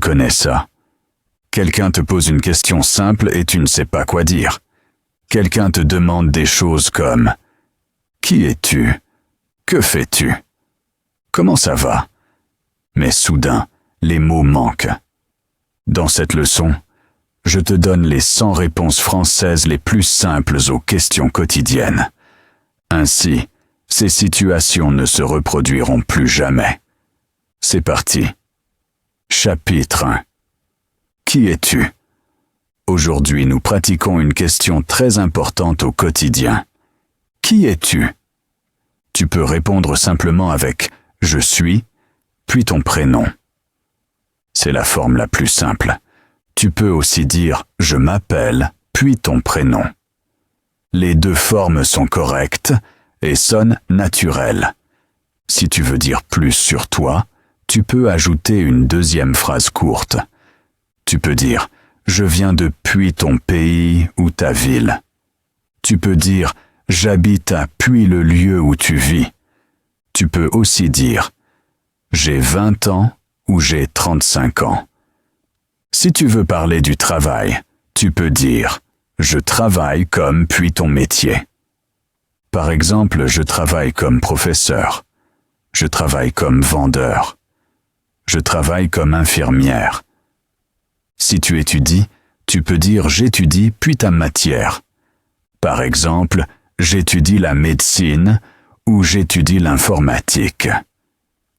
connais ça. Quelqu'un te pose une question simple et tu ne sais pas quoi dire. Quelqu'un te demande des choses comme « Qui es-tu ? Que fais-tu ? Comment ça va ?» Mais soudain, les mots manquent. Dans cette leçon, je te donne les 100 réponses françaises les plus simples aux questions quotidiennes. Ainsi, ces situations ne se reproduiront plus jamais. C'est parti. Chapitre 1. Qui es-tu ? Aujourd'hui, nous pratiquons une question très importante au quotidien. Qui es-tu ? Tu peux répondre simplement avec « je suis », puis ton prénom. C'est la forme la plus simple. Tu peux aussi dire « je m'appelle », puis ton prénom. Les deux formes sont correctes et sonnent naturelles. Si tu veux dire plus sur toi, tu peux ajouter une deuxième phrase courte. Tu peux dire « je viens depuis ton pays ou ta ville ». Tu peux dire « j'habite à puis le lieu où tu vis ». Tu peux aussi dire « j'ai 20 ans » ou « j'ai 35 ans ». Si tu veux parler du travail, tu peux dire « je travaille comme puis ton métier ». Par exemple, je travaille comme professeur. Je travaille comme vendeur. Je travaille comme infirmière. Si tu étudies, tu peux dire « j'étudie puis ta matière ». Par exemple, j'étudie la médecine ou j'étudie l'informatique.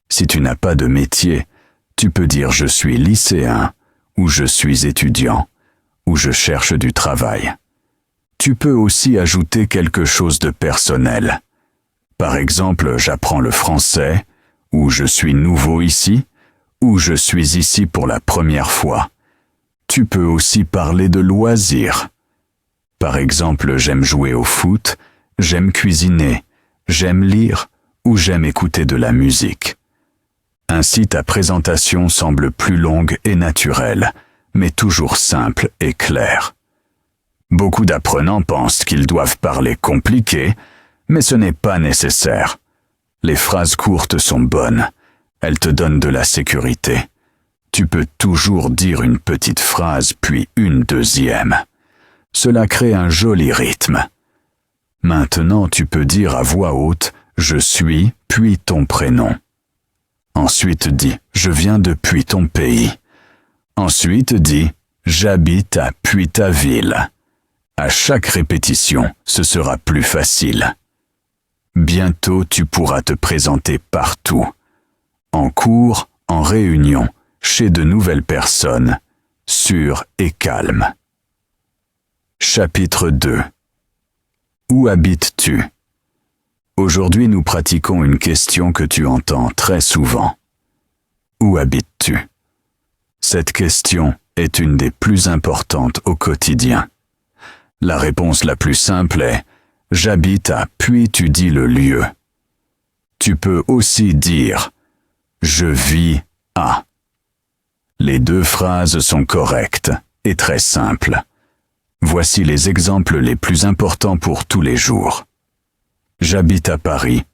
Si tu n'as pas de métier, tu peux dire « je suis lycéen » ou « je suis étudiant » ou « je cherche du travail ». Tu peux aussi ajouter quelque chose de personnel. Par exemple, j'apprends le français, ou je suis nouveau ici, ou je suis ici pour la première fois. Tu peux aussi parler de loisirs. Par exemple, j'aime jouer au foot, j'aime cuisiner, j'aime lire ou j'aime écouter de la musique. Ainsi, ta présentation semble plus longue et naturelle, mais toujours simple et claire. Beaucoup d'apprenants pensent qu'ils doivent parler compliqué, mais ce n'est pas nécessaire. Les phrases courtes sont bonnes. Elles te donnent de la sécurité. Tu peux toujours dire une petite phrase puis une deuxième. Cela crée un joli rythme. Maintenant, tu peux dire à voix haute « je suis » puis ton prénom. Ensuite, dis « je viens depuis ton pays ». Ensuite, dis « j'habite à puis ta ville ». À chaque répétition, ce sera plus facile. Bientôt, tu pourras te présenter partout. En cours, en réunion, chez de nouvelles personnes, sûr et calme. Chapitre 2. Où habites-tu ? Aujourd'hui, nous pratiquons une question que tu entends très souvent. Où habites-tu ? Cette question est une des plus importantes au quotidien. La réponse la plus simple est « j'habite à » puis tu dis le lieu. Tu peux aussi dire « je vis à ». Les deux phrases sont correctes et très simples. Voici les exemples les plus importants pour tous les jours. J'habite à Paris.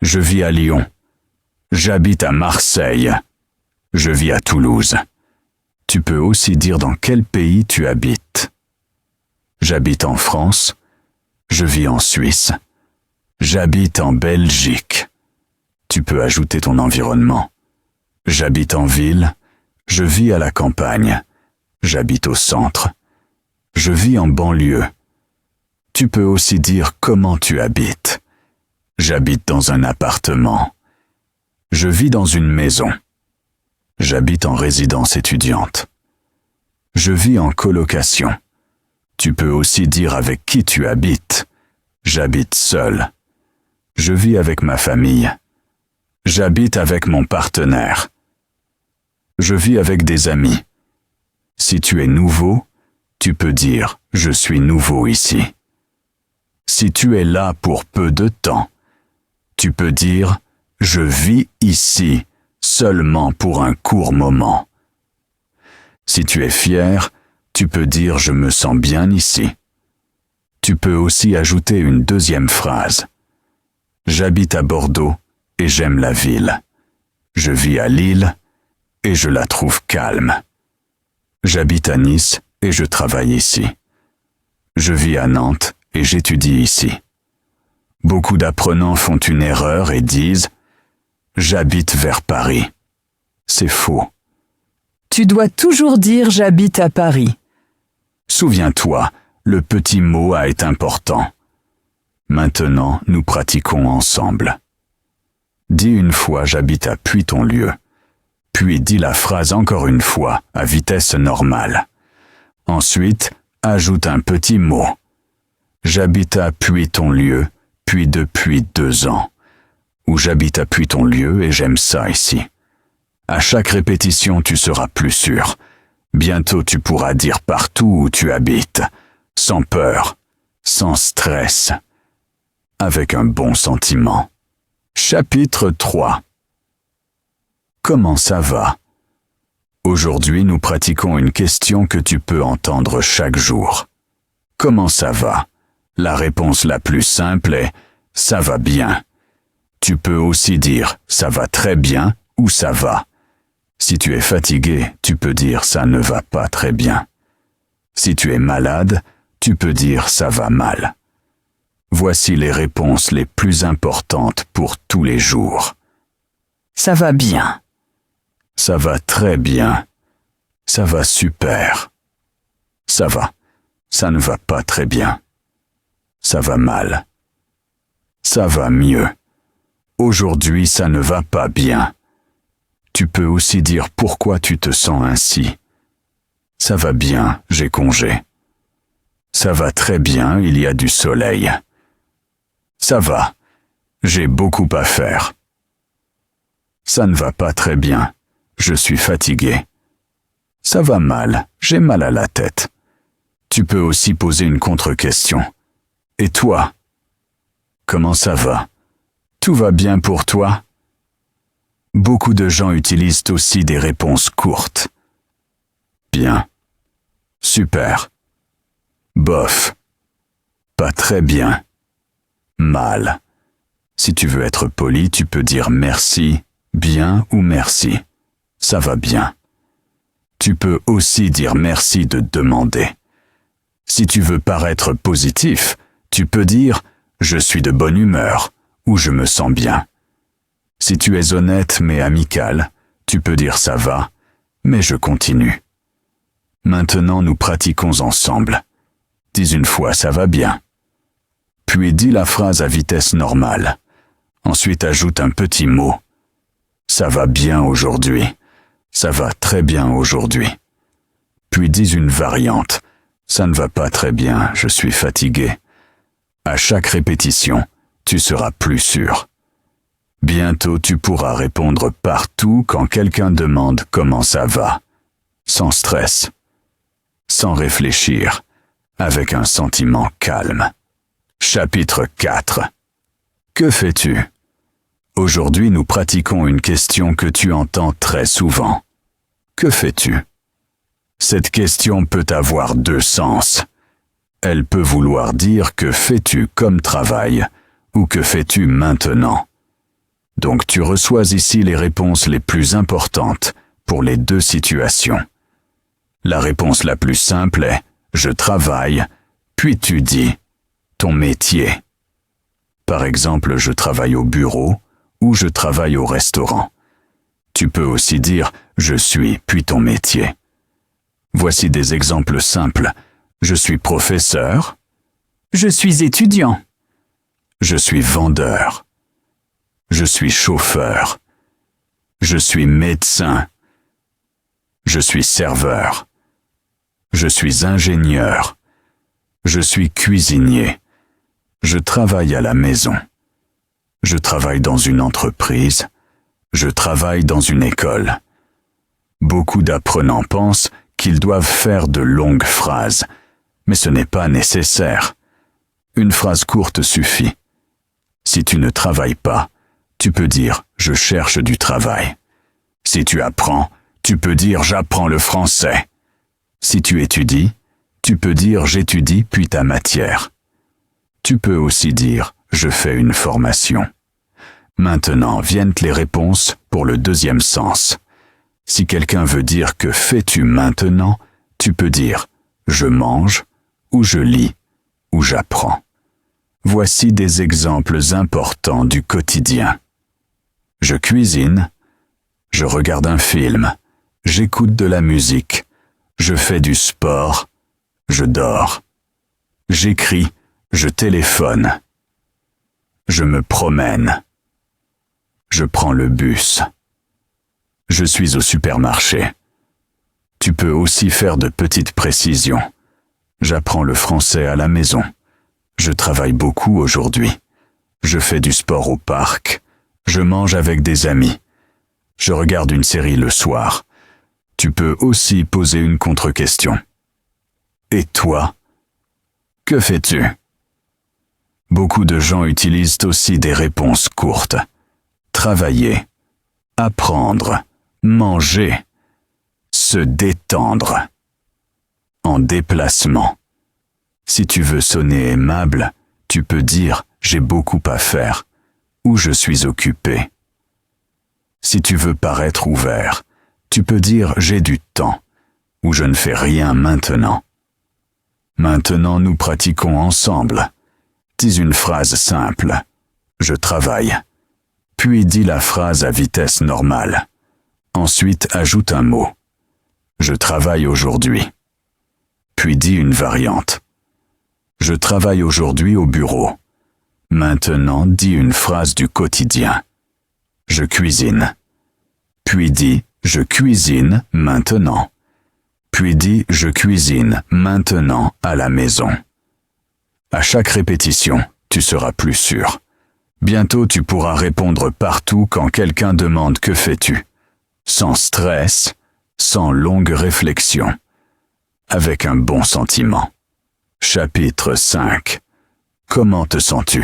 Je vis à Lyon. J'habite à Marseille. Je vis à Toulouse. Tu peux aussi dire dans quel pays tu habites. J'habite en France. Je vis en Suisse. J'habite en Belgique. Tu peux ajouter ton environnement. J'habite en ville. Je vis à la campagne. J'habite au centre. Je vis en banlieue. Tu peux aussi dire comment tu habites. J'habite dans un appartement. Je vis dans une maison. J'habite en résidence étudiante. Je vis en colocation. Tu peux aussi dire avec qui tu habites. J'habite seul. Je vis avec ma famille. J'habite avec mon partenaire. Je vis avec des amis. Si tu es nouveau, tu peux dire « je suis nouveau ici ». Si tu es là pour peu de temps, tu peux dire « je vis ici seulement pour un court moment ». Si tu es fier, tu peux dire « je me sens bien ici ». Tu peux aussi ajouter une deuxième phrase. J'habite à Bordeaux et j'aime la ville. Je vis à Lille et je la trouve calme. J'habite à Nice et je travaille ici. Je vis à Nantes et j'étudie ici. Beaucoup d'apprenants font une erreur et disent « J'habite vers Paris ». C'est faux. Tu dois toujours dire « j'habite à Paris ». Souviens-toi, le petit mot A est important. Maintenant, nous pratiquons ensemble. Dis une fois « j'habite à Puy-ton-Lieu ». Puis dis la phrase encore une fois, à vitesse normale. Ensuite, ajoute un petit mot. J'habite à Puy-ton-Lieu, puis depuis 2 ans. Ou j'habite à Puy-ton-Lieu et j'aime ça ici. À chaque répétition, tu seras plus sûr. Bientôt, tu pourras dire partout où tu habites, sans peur, sans stress, avec un bon sentiment. Chapitre 3. Comment ça va? Aujourd'hui, nous pratiquons une question que tu peux entendre chaque jour. Comment ça va? La réponse la plus simple est « ça va bien ». Tu peux aussi dire « ça va très bien » ou « ça va ». Si tu es fatigué, tu peux dire « ça ne va pas très bien ». Si tu es malade, tu peux dire « ça va mal ». Voici les réponses les plus importantes pour tous les jours. Ça va bien. Ça va très bien. Ça va super. Ça va. Ça ne va pas très bien. Ça va mal. Ça va mieux. Aujourd'hui, ça ne va pas bien. Tu peux aussi dire pourquoi tu te sens ainsi. Ça va bien, j'ai congé. Ça va très bien, il y a du soleil. Ça va, j'ai beaucoup à faire. Ça ne va pas très bien, je suis fatigué. Ça va mal, j'ai mal à la tête. Tu peux aussi poser une contre-question. Et toi? Comment ça va? Tout va bien pour toi? Beaucoup de gens utilisent aussi des réponses courtes. Bien. Super. Bof. Pas très bien. Mal. Si tu veux être poli, tu peux dire merci, bien ou merci. Ça va bien. Tu peux aussi dire merci de demander. Si tu veux paraître positif, tu peux dire je suis de bonne humeur ou je me sens bien. Si tu es honnête mais amical, tu peux dire ça va, mais je continue. Maintenant, nous pratiquons ensemble. Dis une fois ça va bien. Puis dis la phrase à vitesse normale. Ensuite, ajoute un petit mot. Ça va bien aujourd'hui. Ça va très bien aujourd'hui. Puis dis une variante. Ça ne va pas très bien, je suis fatigué. À chaque répétition, tu seras plus sûr. Bientôt, tu pourras répondre partout quand quelqu'un demande comment ça va. Sans stress. Sans réfléchir. Avec un sentiment calme. Chapitre 4. Que fais-tu? Aujourd'hui, nous pratiquons une question que tu entends très souvent. Que fais-tu? Cette question peut avoir 2 sens. Elle peut vouloir dire que fais-tu comme travail ou que fais-tu maintenant. Donc tu reçois ici les réponses les plus importantes pour les 2 situations. La réponse la plus simple est « je travaille », puis tu dis « ton métier ». Par exemple, je travaille au bureau ou je travaille au restaurant. Tu peux aussi dire « je suis » puis ton métier. Voici des exemples simples. Je suis professeur. Je suis étudiant. Je suis vendeur. Je suis chauffeur. Je suis médecin. Je suis serveur. Je suis ingénieur. Je suis cuisinier. Je travaille à la maison. Je travaille dans une entreprise. Je travaille dans une école. Beaucoup d'apprenants pensent qu'ils doivent faire de longues phrases, mais ce n'est pas nécessaire. Une phrase courte suffit. Si tu ne travailles pas, tu peux dire « je cherche du travail ». Si tu apprends, tu peux dire « j'apprends le français ». Si tu étudies, tu peux dire « j'étudie puis ta matière ». Tu peux aussi dire « je fais une formation ». Maintenant viennent les réponses pour le 2e sens. Si quelqu'un veut dire que fais-tu maintenant, tu peux dire je mange, ou je lis, ou j'apprends. Voici des exemples importants du quotidien. Je cuisine, je regarde un film, j'écoute de la musique, je fais du sport, je dors. J'écris, je téléphone. Je me promène. Je prends le bus. Je suis au supermarché. Tu peux aussi faire de petites précisions. J'apprends le français à la maison. Je travaille beaucoup aujourd'hui. Je fais du sport au parc. Je mange avec des amis. Je regarde une série le soir. Tu peux aussi poser une contre-question. Et toi? Que fais-tu? Beaucoup de gens utilisent aussi des réponses courtes. Travailler, apprendre, manger, se détendre. En déplacement. Si tu veux sonner aimable, tu peux dire « j'ai beaucoup à faire » ou « je suis occupé ». Si tu veux paraître ouvert, tu peux dire « j'ai du temps » ou « je ne fais rien maintenant ». Maintenant, nous pratiquons ensemble. Dis une phrase simple. Je travaille. Puis dis la phrase à vitesse normale. Ensuite, ajoute un mot. Je travaille aujourd'hui. Puis dis une variante. Je travaille aujourd'hui au bureau. Maintenant, dis une phrase du quotidien. Je cuisine. Puis dis je cuisine maintenant. Puis dis je cuisine maintenant à la maison. À chaque répétition, tu seras plus sûr. Bientôt, tu pourras répondre partout quand quelqu'un demande que fais-tu, sans stress, sans longue réflexion, avec un bon sentiment. Chapitre 5. Comment te sens-tu?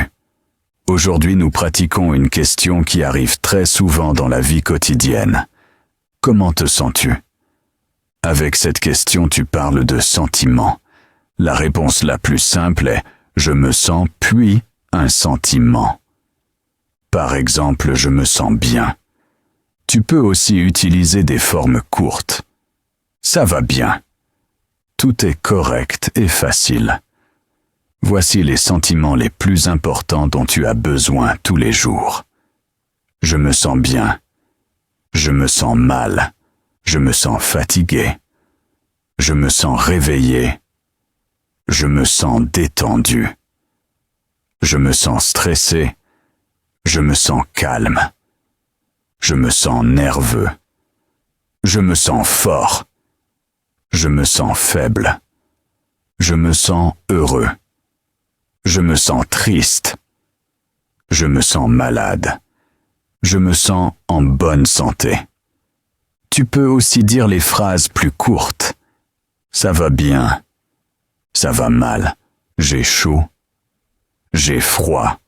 Aujourd'hui, nous pratiquons une question qui arrive très souvent dans la vie quotidienne. Comment te sens-tu? Avec cette question, tu parles de sentiments. La réponse la plus simple est « je me sens puis un sentiment ». Par exemple, je me sens bien. Tu peux aussi utiliser des formes courtes. Ça va bien. Tout est correct et facile. Voici les sentiments les plus importants dont tu as besoin tous les jours. Je me sens bien. Je me sens mal. Je me sens fatigué. Je me sens réveillé. Je me sens détendu. Je me sens stressé. Je me sens calme. Je me sens nerveux. Je me sens fort. Je me sens faible. Je me sens heureux. Je me sens triste. Je me sens malade. Je me sens en bonne santé. Tu peux aussi dire les phrases plus courtes. Ça va bien. Ça va mal. J'ai chaud. J'ai froid.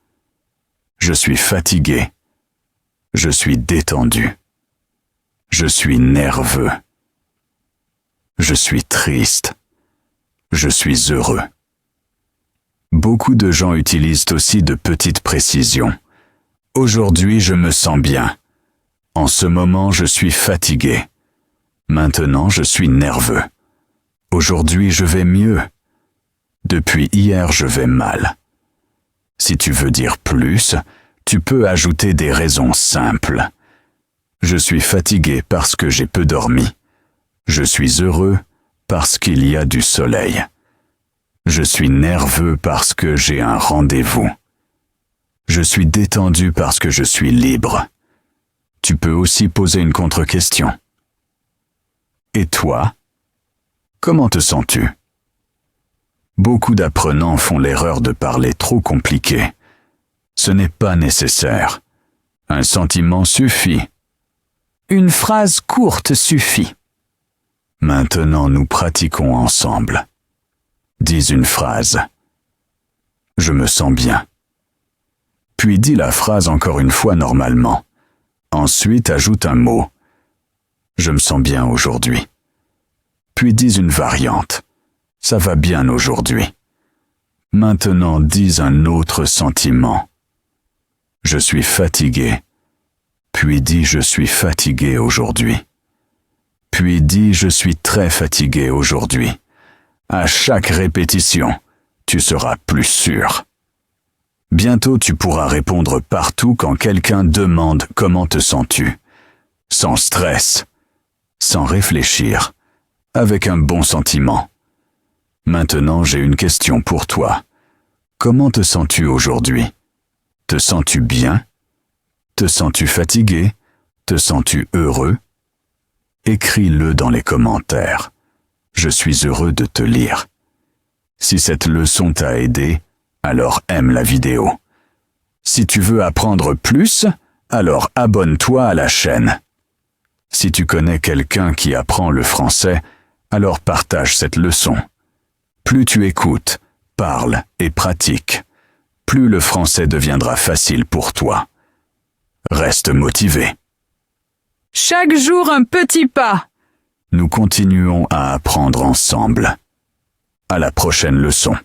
Je suis fatigué. Je suis détendu. Je suis nerveux. Je suis triste. Je suis heureux. Beaucoup de gens utilisent aussi de petites précisions. Aujourd'hui, je me sens bien. En ce moment, je suis fatigué. Maintenant, je suis nerveux. Aujourd'hui, je vais mieux. Depuis hier, je vais mal. Si tu veux dire plus, tu peux ajouter des raisons simples. Je suis fatigué parce que j'ai peu dormi. Je suis heureux parce qu'il y a du soleil. Je suis nerveux parce que j'ai un rendez-vous. Je suis détendu parce que je suis libre. Tu peux aussi poser une contre-question. Et toi? Comment te sens-tu? Beaucoup d'apprenants font l'erreur de parler trop compliqué. Ce n'est pas nécessaire. Un sentiment suffit. Une phrase courte suffit. Maintenant, nous pratiquons ensemble. Dis une phrase. Je me sens bien. Puis dis la phrase encore une fois normalement. Ensuite, ajoute un mot. Je me sens bien aujourd'hui. Puis dis une variante. Ça va bien aujourd'hui. Maintenant, dis un autre sentiment. Je suis fatigué. Puis dis je suis fatigué aujourd'hui. Puis dis « Je suis très fatigué aujourd'hui ». À chaque répétition, tu seras plus sûr. Bientôt tu pourras répondre partout quand quelqu'un demande « Comment te sens-tu » sans stress, sans réfléchir, avec un bon sentiment. Maintenant, j'ai une question pour toi. Comment te sens-tu aujourd'hui? Te sens-tu bien? Te sens-tu fatigué? Te sens-tu heureux? Écris-le dans les commentaires. Je suis heureux de te lire. Si cette leçon t'a aidé, alors aime la vidéo. Si tu veux apprendre plus, alors abonne-toi à la chaîne. Si tu connais quelqu'un qui apprend le français, alors partage cette leçon. Plus tu écoutes, parles et pratiques, plus le français deviendra facile pour toi. Reste motivé. Chaque jour un petit pas. Nous continuons à apprendre ensemble. À la prochaine leçon.